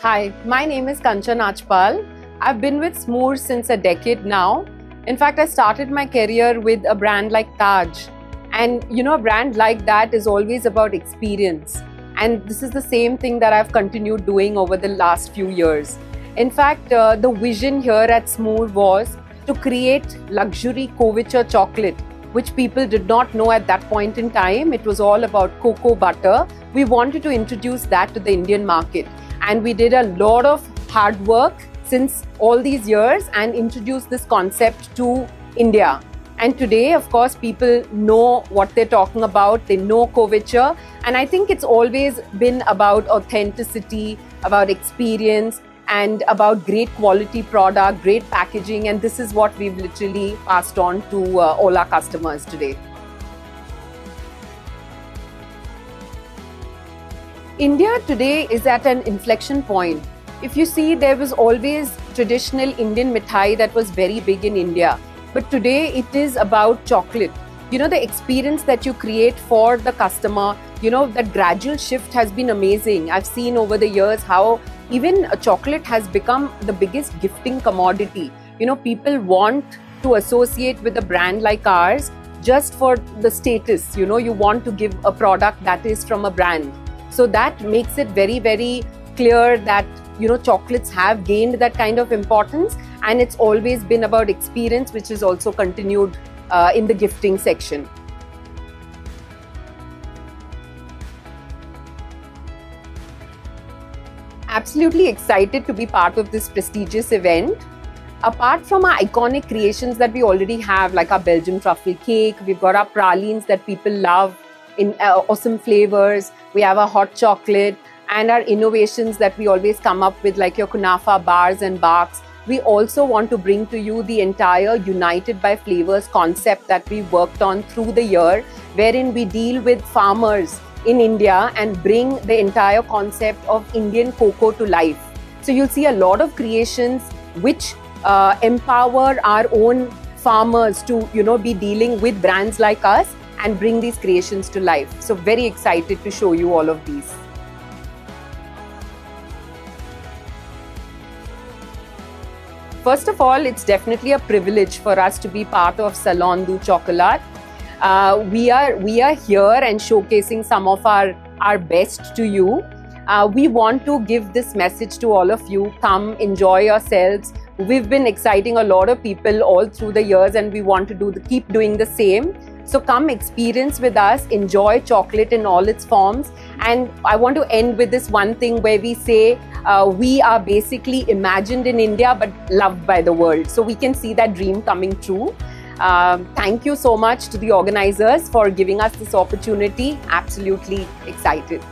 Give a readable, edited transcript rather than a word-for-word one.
Hi, my name is Kanchan Achpal. I've been with Smoor since a decade now. In fact, I started my career with a brand like Taj. And a brand like that is always about experience. And this is the same thing that I've continued doing over the last few years. In fact, the vision here at Smoor was to create luxury couverture chocolate, which people did not know at that point in time. It was all about cocoa butter. We wanted to introduce that to the Indian market. And we did a lot of hard work since all these years and introduced this concept to India. And today, of course, people know what they're talking about. They know couverture. And I think it's always been about authenticity, about experience, and about great quality product, great packaging. And this is what we've literally passed on to all our customers today. India today is at an inflection point. If you see, there was always traditional Indian mithai that was very big in India. But today it is about chocolate. The experience that you create for the customer, that gradual shift has been amazing. I've seen over the years how even a chocolate has become the biggest gifting commodity. People want to associate with a brand like ours just for the status. You want to give a product that is from a brand. So that makes it very, very clear that, chocolates have gained that kind of importance, and it's always been about experience, which is also continued in the gifting section. Absolutely excited to be part of this prestigious event. Apart from our iconic creations that we already have, like our Belgian truffle cake, we've got our pralines that people love in awesome flavors. We have our hot chocolate and our innovations that we always come up with, like your kunafa bars and barks. We also want to bring to you the entire United by Flavors concept that we worked on through the year, wherein we deal with farmers in India and bring the entire concept of Indian cocoa to life. So you'll see a lot of creations which empower our own farmers to be dealing with brands like us and bring these creations to life. So very excited to show you all of these. First of all, it's definitely a privilege for us to be part of Salon du Chocolat. We are here and showcasing some of our best to you. We want to give this message to all of you. Come, enjoy yourselves. We've been exciting a lot of people all through the years, and we want to keep doing the same. So come experience with us, enjoy chocolate in all its forms. And I want to end with this one thing where we say we are basically imagined in India but loved by the world. So we can see that dream coming true. Thank you so much to the organizers for giving us this opportunity. Absolutely excited.